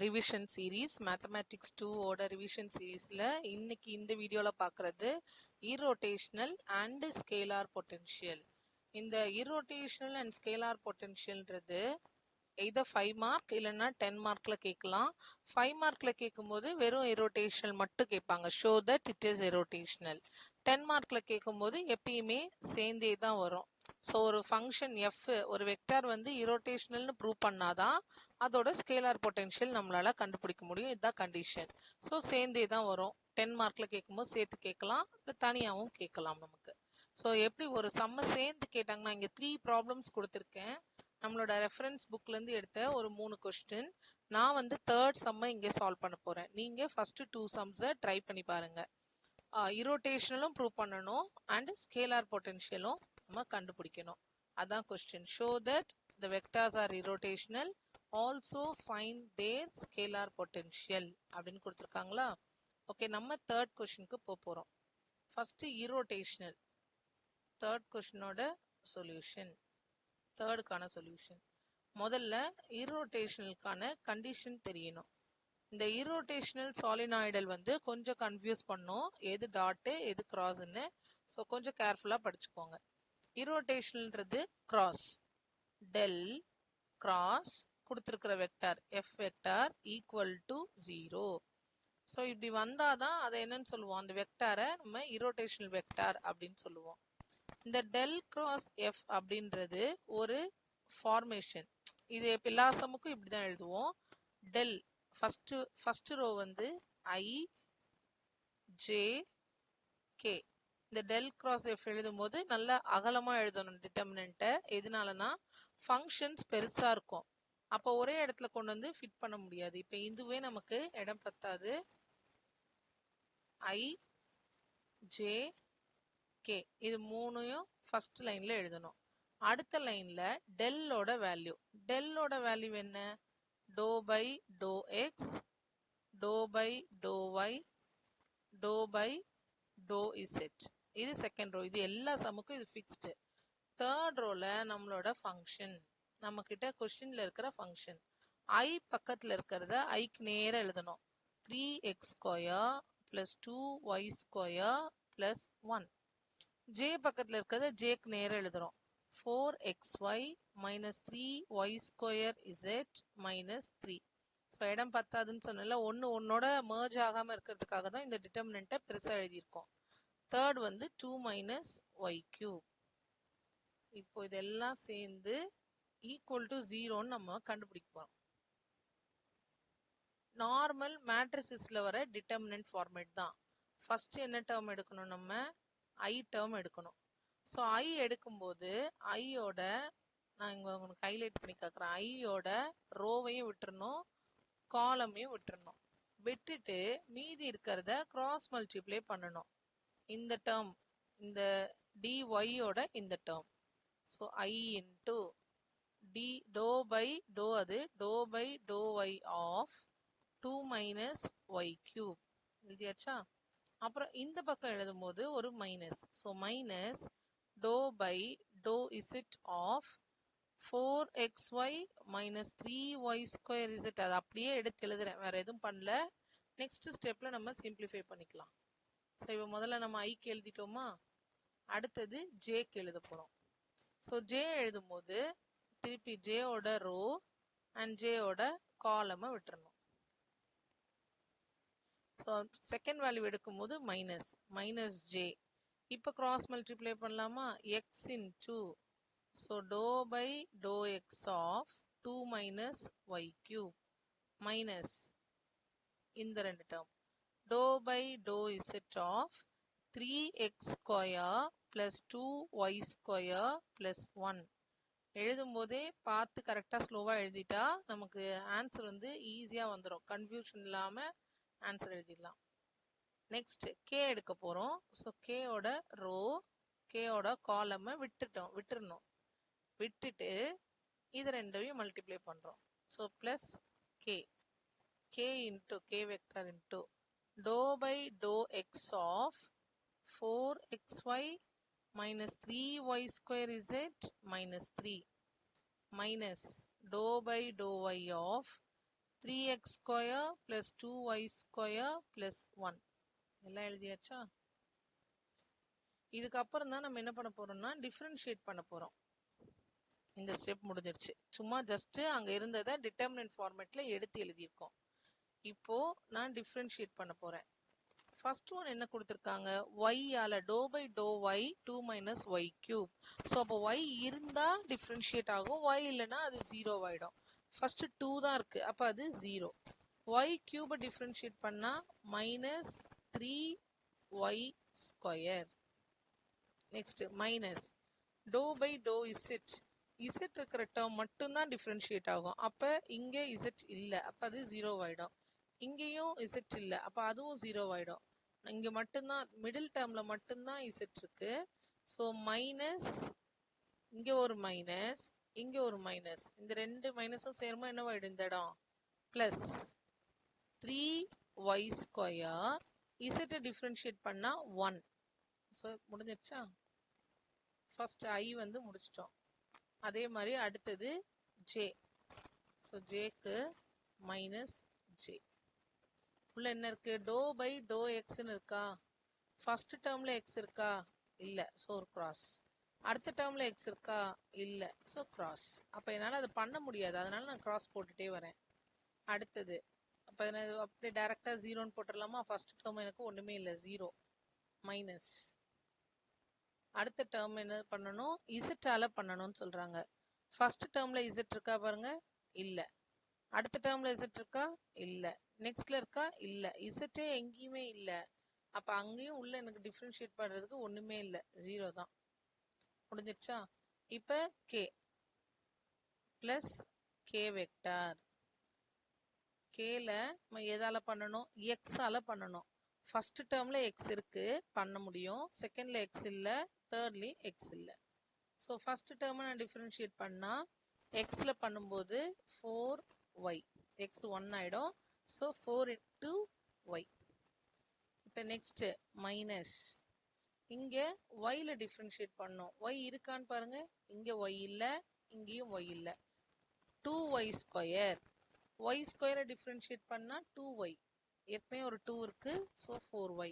Revision series mathematics 2 ஓட revision சீரீஸ்ல இன்னைக்கு இந்த வீடியோல பார்க்கறது இரோட்டேஷனல் அண்ட் ஸ்கேலார் பொட்டன்ஷியல். இந்த இரோட்டேஷனல் அண்ட் ஸ்கேலார் பொட்டன்ஷியல்ன்றது either 5 மார்க் இல்லைன்னா 10 மார்க்ல கேட்கலாம். 5 மார்க்ல கேட்கும்போது வெறும் இரோட்டேஷனல் மட்டும் கேட்பாங்க, ஷோ தட் இட் இஸ் இரோட்டேஷனல். 10 மார்க்ல கேட்கும்போது எப்பயுமே சேர்ந்தே தான் வரும். ஸோ ஒரு ஃபங்க்ஷன் எஃப், ஒரு வெக்டார் வந்து இரோட்டேஷனல்னு ப்ரூவ் பண்ணாதான் அதோட ஸ்கேலார் பொட்டன்ஷியல் நம்மளால கண்டுபிடிக்க முடியும். இதுதான் கண்டிஷன். ஸோ சேர்ந்தே தான் வரும். 10 மார்க்ல கேட்கும்போது சேர்த்து கேட்கலாம், இது தனியாகவும் கேட்கலாம் நமக்கு. ஸோ எப்படி ஒரு சம்ம சேர்ந்து கேட்டாங்கன்னா, இங்கே 3 ப்ராப்ளம்ஸ் கொடுத்துருக்கேன். நம்மளோட ரெஃபரன்ஸ் புக்ல இருந்து எடுத்த ஒரு 3 கொஸ்டின். நான் வந்து தேர்ட் சம்மை இங்கே சால்வ் பண்ண போறேன். நீங்க ஃபர்ஸ்ட் 2 சம்ஸை ட்ரை பண்ணி பாருங்க. இரோட்டேஷனலும் ப்ரூவ் பண்ணணும் அண்ட் ஸ்கேலார் பொட்டன்ஷியலும் நம்ம கண்டுபிடிக்கணும். அதான் question. Show that the vectors are irrotational, also find their scalar potential அப்படின்னு கொடுத்துருக்காங்களா? ஓகே, நம்ம தேர்ட் கொஸ்டினுக்கு போறோம். ஃபர்ஸ்ட் irrotational, தேர்ட் கொஸ்டினோட சொல்யூஷன், தேர்டுக்கான சொல்யூஷன். முதல்ல irrotationalக்கான கண்டிஷன் தெரியணும். இந்த irrotational solenoidal வந்து கொஞ்சம் கன்ஃபியூஸ் பண்ணும், எது டாட்டு எது கிராஸ்ன்னு. ஸோ கொஞ்சம் கேர்ஃபுல்லா படிச்சுக்கோங்க. irrotationalன்றது கிராஸ், டெல் கிராஸ் கொடுத்துருக்கிற vector F vector equal to 0. So இப்படி வந்தாதான் அதை என்னன்னு சொல்லுவோம், அந்த வெக்டாரை நம்ம irrotational வெக்டார் அப்படின்னு சொல்லுவோம். இந்த டெல் கிராஸ் எஃப் அப்படின்றது ஒரு ஃபார்மேஷன். இது எல்லா சமுக்கும் இப்படிதான் எழுதுவோம். டெல் ஃபர்ஸ்ட் ரோ வந்து ஐ ஜே கே. இந்த டெல் கிராஸ் எஃப் எழுதும் போது நல்லா அகலமா எழுதணும் டிட்டர்மினன்ட்டை. எதனாலனா ஃபங்க்ஷன்ஸ் பெருசா இருக்கும், அப்போ ஒரே இடத்துல கொண்டு வந்து ஃபிட் பண்ண முடியாது. இப்போ இதுவே நமக்கு இடம் பத்தாது. ஐ ஜே கே இது மூணையும் ஃபர்ஸ்ட் லைன்ல எழுதணும். அடுத்த லைன்ல டெல்லோட வேல்யூ, டெல்லோட வேல்யூ என்ன? Doh by to x, doh by to y, doh by to z. இது செகண்ட் ரோ. இது எல்லா சமுக்கும் இது ஃபிக்ஸ்டு. தேர்ட் ரோல நம்மளோட ஃபங்க்ஷன், நம்ம கிட்ட கொஸ்டின்ல இருக்கிற ஃபங்க்ஷன். ஐ பக்கத்துல இருக்கிறத ஐக்கு நேரா எழுதணும். 3x² + 2y² + 1. ஜே பக்கத்துல இருக்கிறத ஜேக்கு நேரா எழுதுறோம். 4xy - 3y² z - 3. ஸோ இடம் பத்தாதுன்னு சொன்னல, ஒன்னோட merge ஆகாம இருக்கிறதுக்காக தான் இந்த டிட்டர்மினன்ட்டை பெருசா எழுதியிருக்கோம். தேர்ட் வந்து 2 - y³. இப்போ இதெல்லாம் சேர்ந்து ஈக்குவல் டு 0ன்னு நம்ம கண்டுபிடிக்க போறோம். நார்மல் மேட்ரிசஸ்ல வர டிட்டர்மினன்ட் ஃபார்மேட் தான். ஃபர்ஸ்ட் என்ன டேர்ம் எடுக்கணும்? நம்ம ஐ டேர்ம் எடுக்கணும். ஸோ ஐ எடுக்கும்போது ஐயோட, நான் இங்க உங்களுக்கு ஹைலைட் பண்ணி காக்குறேன், ஐயோட ரோவையும் விட்டுறணும், காலமையும் விட்டுறணும். விட்டுட்டு மீதி இருக்கிறத கிராஸ் மல்டிப்ளை பண்ணணும். இந்த டேர்ம், இந்த dyயோட இந்த term. So I into D doe by doe, அது doe by to Y of 2 - y³ எழுதியாச்சா? அப்புறம் இந்த பக்கம் எழுதும் போது ஒரு minus. So minus to by to Z of 4xy - 3y² z. அது அப்படியே எடுத்து எழுதுறேன், வேற எதுவும் பண்ணல. நெக்ஸ்ட் ஸ்டெப்ல நம்ம சிம்பிளிஃபை பண்ணிக்கலாம். ஸோ இப்போ முதல்ல நம்ம ஐக்கு எழுதிட்டோமா, அடுத்தது ஜேக்கு எழுத போறோம். ஸோ ஜே எழுதும் போது திருப்பி ஜேயோட ரோ அண்ட் ஜேயோட காலமை விட்டுறணும். ஸோ செகண்ட் வேல்யூ எடுக்கும் போது மைனஸ் ஜே. இப்போ கிராஸ் மல்டிப்ளை பண்ணலாமா? X into, so to by to x of 2 - y³ minus இந்த ரெண்டு term to by to Z of 3x² + 2y² + 1. எழுதும் போதே பார்த்து கரெக்டா ஸ்லோவா எழுதிட்டா நமக்கு ஆன்சர் வந்து ஈஸியா வந்துடும், கன்ஃபியூஷன் இல்லாம ஆன்சர் எழுதிடலாம். நெக்ஸ்ட் கே எடுக்க போறோம். ஸோ கேயோட ரோ, கேயோட காலமை விட்டுறணும். விட்டுட்டு இது ரெண்டையும் மல்டிப்ளை பண்றோம். So plus k, k into k vector into doh by to x of 4xy - 3y² z - 3 minus to by to Y of 3x square plus 2y square plus 1 எல்லாம் எழுதியாச்சா? இதுக்கப்புறம் தான் நம்ம என்ன பண்ண போறோம்னா டிஃபரன்ஷியேட் பண்ண போறோம். இந்த ஸ்டெப் முடிஞ்சிருச்சு. சும்மா ஜஸ்ட் அங்க இருந்ததை டிட்டர்மினன்ட் ஃபார்மேட்ல எடுத்து எழுதியிருக்கோம். இப்போ நான் டிஃபரன்ஷியேட் பண்ண போறேன். ஃபர்ஸ்ட் ஒன் என்ன கொடுத்துருக்காங்க? y ஆல doh by to y 2 minus Y cube. So அப்போ y இருந்தா டிஃபரன்ஷியேட் ஆகும், y இல்லைன்னா அது 0 ஆயிடும். ஃபர்ஸ்ட் 2 தான் இருக்கு, அப்போ அது 0. y கியூபை டிஃபரன்ஷியேட் பண்ணா minus 3y square. Next minus to by to z. Z இருக்கிற டேர்ம் மட்டும்தான் டிஃபரன்ஷியேட் ஆகும், அப்போ இங்கே இசட் இல்லை, அப்போ அது 0 ஆயிடும். இங்கேயும் இசட் இல்லை, அப்போ அதுவும் 0 ஆயிடும். இங்க மட்டும்தான் மிடில் டேர்ம்ல மட்டும்தான் இசட் இருக்கு. ஸோ மைனஸ், இங்க ஒரு மைனஸ், இங்க ஒரு மைனஸ், இந்த ரெண்டு மைனஸும் சேருமா என்னவாயிடும் இந்த இடம்? Plus 3y square. இசட்டை டிஃபரன்ஷியேட் பண்ணா 1. ஸோ முடிஞ்சிருச்சா? ஃபர்ஸ்ட் ஐ வந்து முடிச்சிட்டோம். அதே மாதிரி அடுத்தது ஜே. ஸோ ஜேக்கு மைனஸ் ஜே. உள்ள என்ன இருக்கு? டோ பை டோ எக்ஸ்ன்னு இருக்கா? ஃபர்ஸ்ட் டேர்ம்ல எக்ஸ் இருக்கா? இல்ல, ஸோ ஒரு கிராஸ். அடுத்த டேர்ம்ல எக்ஸ் இருக்கா? இல்ல, ஸோ கிராஸ். அப்ப என்னால அதை பண்ண முடியாது, அதனால நான் கிராஸ் போட்டுட்டே வரேன். அடுத்தது அப்ப அப்படியே டைரக்டா 0ன்னு போட்டுடலாமா? ஃபர்ஸ்ட் டேர்ம் எனக்கு ஒண்ணுமே இல்லை, 0 மைனஸ். அடுத்த டேர்ம் என்ன பண்ணணும்? இசட்டால பண்ணணும்னு சொல்றாங்க. ஃபர்ஸ்ட் டேர்ம்ல இசட் இருக்கா பாருங்க, இல்ல. அடுத்த டேர்ம்ல இசட் இருக்கா? இல்ல. நெக்ஸ்ட்ல இருக்கா? இல்ல. இசட்டே எங்கேயுமே இல்ல, அப்ப அங்கேயும் உள்ள எனக்கு டிஃபரன்ஷியேட் பண்றதுக்கு ஒண்ணுமே இல்ல, 0 தான். முடிஞ்சிருச்சா? இப்ப k பிளஸ் k வெக்டார். kல எதால பண்ணணும்? x ஆல பண்ணணும். ஃபர்ஸ்ட் டேர்ம்ல x இருக்கு, பண்ண முடியும். செகண்ட்ல x இல்ல, தேர்ட்லி x இல்ல. ஸோ ஃபர்ஸ்ட் டேர்மை நான் டிஃபரன்ஷியேட் பண்ணா xல பண்ணும்போது 4y, x 1 ஆயிடும். So 4 into y. இப்போ நெக்ஸ்ட் மைனஸ், இங்க yல டிஃபரன்ஷியேட் பண்ணோம். y இருக்கான்னு பாருங்க, இங்க y இல்ல, இங்கேயும் y இல்ல. 2y square. y ஸ்கொயரை டிஃபரன்ஷியேட் பண்ணா 2y, ஏற்கனவே ஒரு 2 இருக்கு, ஸோ 4y.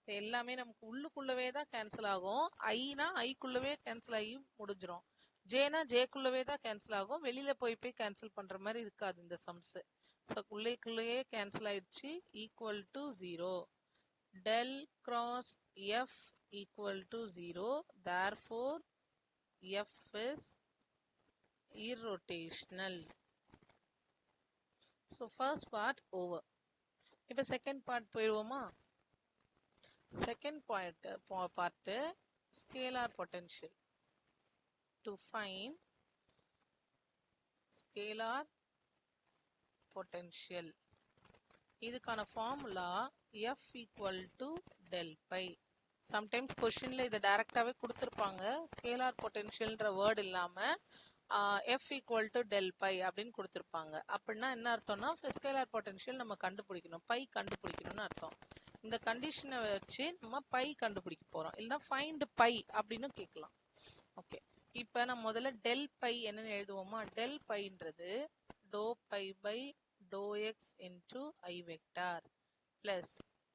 எல்லாமே நமக்கு உள்ளுக்குள்ளவே தான் கேன்சல் ஆகும். ஐனா ஐக்குள்ளவே கேன்சல் ஆகி முடிஞ்சிடும். ஜேனா ஜேக்குள்ளவே தான் கேன்சல் ஆகும், வெளியில போய் கேன்சல் பண்ற மாதிரி இருக்காது இந்த சம்ஸ். ஸோ உள்ளேக்குள்ளேயே கேன்சல் ஆயிடுச்சு. Equal to 0. del cross f equal to 0. Therefore f is irrotational. So first part over. இப்போ second part போயிடுவோமா? Second part scalar potential. To find scalar potential, இதுக்கான formula f equal to del pi. Sometimes கொஸ்டின்ல இதை டைரக்டாவே கொடுத்துருப்பாங்க, scalar பொட்டென்ஷியல்ன்ற word இல்லாம f equal to del pi அப்படின்னு கொடுத்துருப்பாங்க. அப்படின்னா என்ன அர்த்தம்னா ஸ்கேலார் பொட்டென்ஷியல் நம்ம கண்டுபிடிக்கணும், பை கண்டுபிடிக்கணும்னு அர்த்தம். இந்த கண்டிஷனை வச்சு நம்ம பை கண்டுபிடிக்க போறோம், இல்லைன்னா ஃபைண்ட் பை அப்படின்னு கேட்கலாம். ஓகே, இப்போ நம்ம முதல்ல டெல் பை என்னன்னு எழுதுவோமா? டெல் பைன்றது doe phi by to X into I vector plus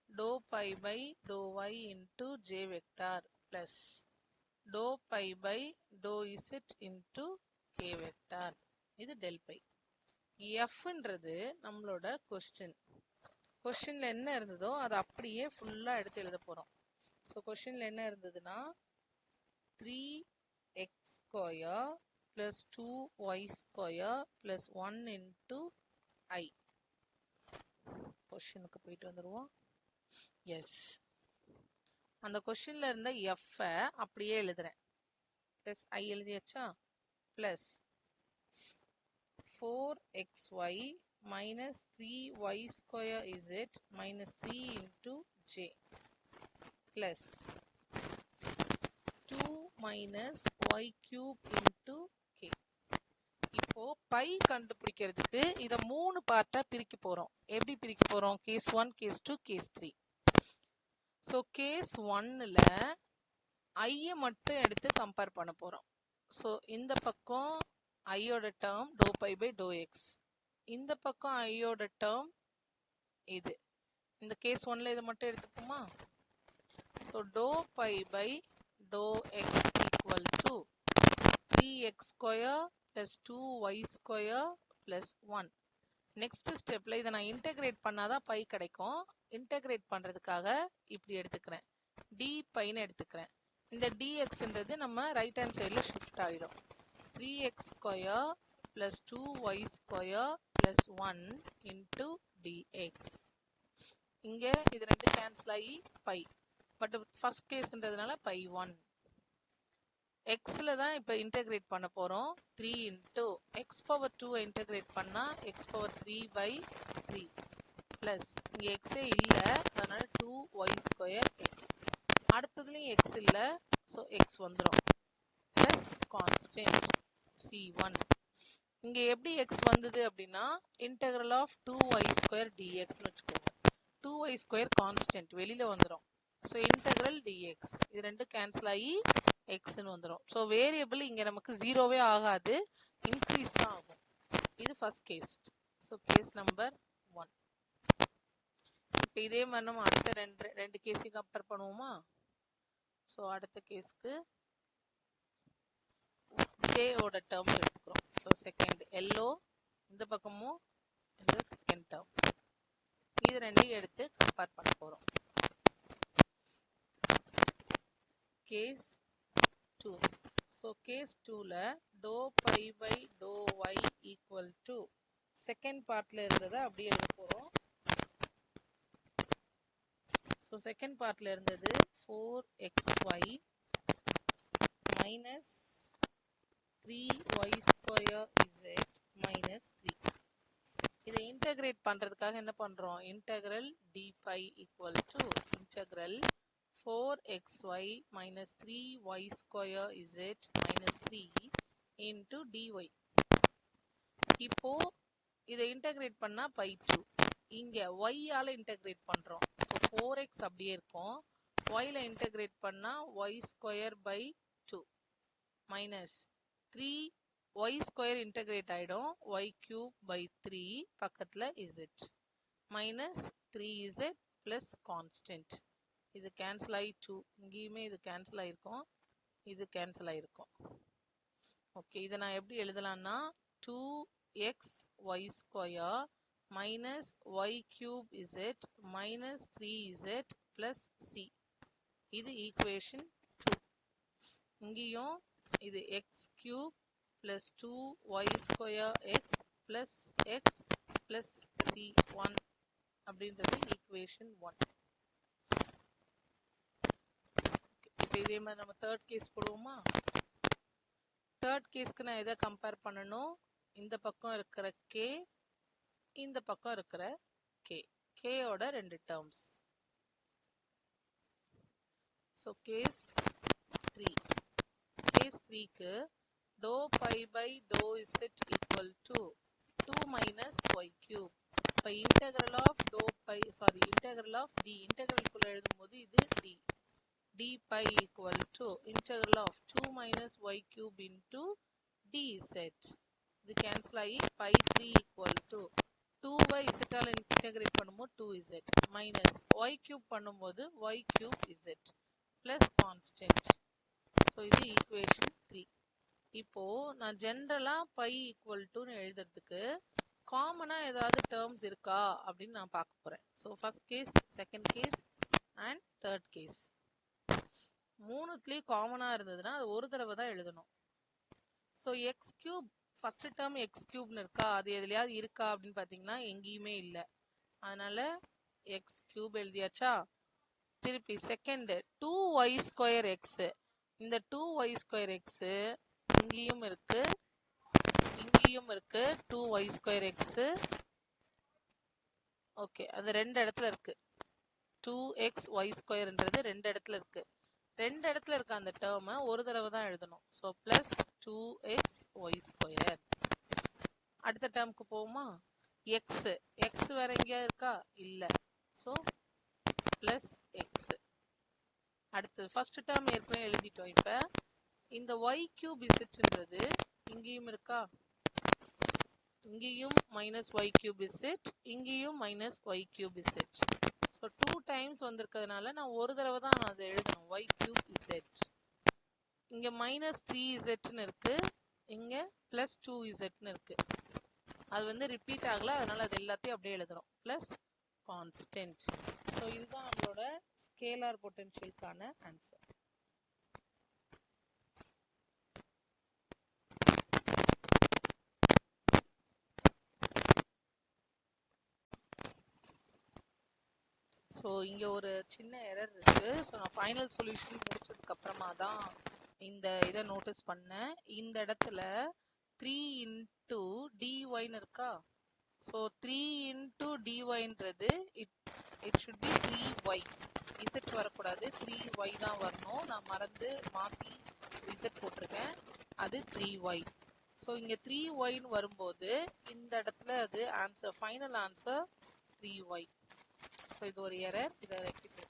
doe phi by to Y into J vector plus doe phi by to Z into K vector. இது del phi. எஃப்ன்றது நம்மளோட கொஸ்டின்ல என்ன இருந்ததோ அதை அப்படியே ஃபுல்லா எடுத்து எழுத போறோம். ஸோ கொஸ்டின்ல என்ன இருந்ததுன்னா 3x square plus 2y square plus 1 into I. கொஸ்டினுக்கு போயிட்டு வந்துருவோம். எஸ், அந்த கொஸ்டின்ல இருந்த எஃப் அப்படியே எழுதுறேன். பிளஸ் ஐ எழுதியாச்சா? Plus 4xy minus 3y square is it minus 3 into j plus 2 minus y cube into k. இப்போ பை கண்டுபிடிக்கிறதுக்கு இத 3 பார்ட்டா பிரிக்க போறோம். எப்படி பிரிக்க போறோம்? Case 1, case 2, case 3. So case 1ல ஐயை மட்டும் எடுத்து கம்பேர் பண்ண போறோம். ஸோ இந்த பக்கம் ஐயோட term to phi by to X, இந்த பக்கம் ஐயோட டேர்ம் இது. இந்த கேஸ் 1ல இதை மட்டும் எடுத்துப்போமா? So to phi by to X equal to 3x square plus 2y square plus 1. Next ஸ்டெப்ல இதை நான் இன்டெகிரேட் பண்ணாதான் பை கிடைக்கும். இன்டெகிரேட் பண்றதுக்காக இப்படி எடுத்துக்கிறேன், டி பைன்னு எடுத்துக்கிறேன். இந்த dxன்றது நம்ம ரைட் ஹேண்ட் சைடில் ஷிஃப்ட் ஆகிடும். 3x square plus 2y square plus 1 into dx. இங்கே இது ரெண்டு கேன்சல் ஆகி பை, பட் ஃபர்ஸ்ட் கேஸ்ன்றதுனால பை 1. எக்ஸில் தான் இப்போ இன்டெகிரேட் பண்ண போகிறோம். 3 இன்ட்டு எக்ஸ் பவர் 2 இன்டெகிரேட் பண்ணால் எக்ஸ் பவர் 3/3 ப்ளஸ் இங்கே எக்ஸே இல்லை, அதனால் 2y ஸ்கொயர் எக்ஸ். அடுத்ததுலையும் எக்ஸ் இல்லை, ஸோ எக்ஸ் வந்துடும் ப்ளஸ் கான்ஸ்டன்ட் c1. இங்கே எப்படி எக்ஸ் வந்தது அப்படின்னா இன்டெக்ரல் ஆஃப் 2y ஸ்கொயர் dxன்னு வச்சுக்கோங்க. 2y ஸ்கொயர் கான்ஸ்டன்ட் வெளியில் வந்துடும். ஸோ இன்டெக்ரல் dx இது ரெண்டு கேன்சல் ஆகி எக்ஸ்ன்னு வந்துடும். ஸோ வேரியபிள் இங்கே நமக்கு ஜீரோவே ஆகாது, இன்க்ரீஸ் தான் ஆகும். இது first case. So case number 1. இப்போ இதே மாதிரி நம்ம அடுத்த ரெண்டு கேஸையும் கம்பேர் பண்ணுவோமா? ஸோ அடுத்த கேஸ்க்கு ஜேயோட டேர்ம்ஸ் எடுத்துக்கிறோம். ஸோ செகண்ட் எல்லோ இந்த பக்கமும் இந்த செகண்ட் டேர்ம், இது ரெண்டையும் எடுத்து கம்பேர் பண்ண போகிறோம். கேஸ் 2. ஸோ கேஸ் 2ல doe phi by to Y equal to second பார்ட்ல இருந்ததை அப்படியே எழுத போகிறோம். ஸோ செகண்ட் பார்ட்ல இருந்தது 4xy minus 3y square z minus 3. இதை இன்டெகிரேட் பண்ணுறதுக்காக என்ன பண்ணுறோம்? Integral dy equal to integral 4xy minus 3y square z minus 3 into dy. இப்போ இதை இன்டெகிரேட் பண்ணா பை 2. இங்க y ஆல இன்டெகிரேட் பண்றோம். ஸோ 4x அப்படியே இருக்கும். y ல இன்டெகிரேட் பண்ணா y square by 2 minus 3y square integrate ஆயிடும் y கியூப் பை 3 பக்கத்துல z minus 3z plus constant. இது கேன்சல் ஆகி 2, இங்கேயுமே இது கேன்சல் ஆயிருக்கும், இது கேன்சல் ஆயிருக்கும். ஓகே, இதை நான் எப்படி எழுதலாம்னா 2xy square minus y cube z minus 3z plus c. இது ஈக்குவேஷன் 2. இங்கேயும் இது x cube plus 2y square x plus x plus c1 அப்படின்றது ஈக்குவேஷன் 1. இதே மாதிரி நம்ம தேர்ட் கேஸ் போடுவோமா? தேர்ட் கேஸ்க்கு நான் எதை கம்பேர் பண்ணணும்? இந்த பக்கம் இருக்கிற k, இந்த பக்கம் இருக்கிற k, kயோட ரெண்டு டேர்ம்ஸ். So case 3. கேஸ் 3க்கு doe phi by doe z equal to 2 minus y cube. இப்போ integral of doe phi integral of d, இன்டெக்ரலுக்குள்ள எழுதும்போது இது d. d pi equal to integral of 2 minus y cube into dz. இது cancel ஆகி pi 3 equal to 2y z all integrate பண்ணும்போது 2z minus y cube பண்ணும்போது y cube z plus constant. So இது equation 3. இப்போ நான் ஜென்ரலா pi equal to எழுதுறதுக்கு காமனா ஏதாவது டேர்ம்ஸ் இருக்கா அப்படின்னு நான் பார்க்க போறேன். So first case, second case and third case மூணுத்துலேயும் காமனாக இருந்ததுன்னா அது ஒரு தடவை தான் எழுதணும். So X cube first term X கியூப்னு இருக்கா, அது எதுலையாவது இருக்கா அப்படின்னு பார்த்தீங்கன்னா எங்கேயுமே இல்லை. அதனால எக்ஸ் கியூப் எழுதியாச்சா? திருப்பி செகண்ட் 2y ஸ்கொயர் எக்ஸ், இந்த 2y ஸ்கொயர் எக்ஸ் இங்கேயும் இருக்கு, இங்கேயும் இருக்கு 2y ஸ்கொயர் எக்ஸ். ஓகே, அது ரெண்டு இடத்துல இருக்கு. 2xy ஸ்கொயர்ன்றது ரெண்டு இடத்துல இருக்கு. ரெண்டு இடத்துல இருக்க அந்த டேர்மை ஒரு தடவை தான் எழுதணும். So plus 2xy square. அடுத்த டேர்முக்கு போவோமா? எக்ஸ், எக்ஸ் வேற எங்கேயா இருக்கா? இல்லை. So plus X. அடுத்தது ஃபர்ஸ்ட் டேர்ம் ஏற்கனவே எழுதிட்டோம். இப்போ இந்த y கியூப் இசட்ன்றது இங்கேயும் இருக்கா, இங்கேயும் மைனஸ் ஒய் கியூப் இசட், இங்கேயும் minus Y cube Z. So 2 times வந்திருக்கிறதுனால நான் ஒரு தடவை தான் நான் அதை எழுதணும், ஒய் கியூப் இசட். இங்கே மைனஸ் 3z இருக்கு, இங்கே பிளஸ் 2z இருக்கு. அது வந்து ரிப்பீட் ஆகல, அதனால அது எல்லாத்தையும் அப்படியே எழுதுறோம், பிளஸ் கான்ஸ்டன்ட். ஸோ இதுதான் நம்மளோட ஸ்கேலார் பொட்டன்ஷியலுக்கான ஆன்சர். ஸோ இங்கே ஒரு சின்ன எரர் இருக்கு. ஸோ நான் ஃபைனல் சொல்யூஷன் முடிச்சதுக்கு அப்புறமா தான் இந்த இதை நோட்டீஸ் பண்ணேன். இந்த இடத்துல 3 இன்டூ டிஒய்னு இருக்கா. ஸோ 3 இன்டூ டிஒய்ன்றது it should be 3y. Z வரக்கூடாது, 3y தான் வரணும். நான் மறந்து மாற்றி இசட் போட்டிருக்கேன், அது 3y. ஸோ இங்கே 3yன்னு வரும்போது இந்த இடத்துல அது answer, final answer 3y. So இது ஒரு எரர், இதை ரெக்டிஃபை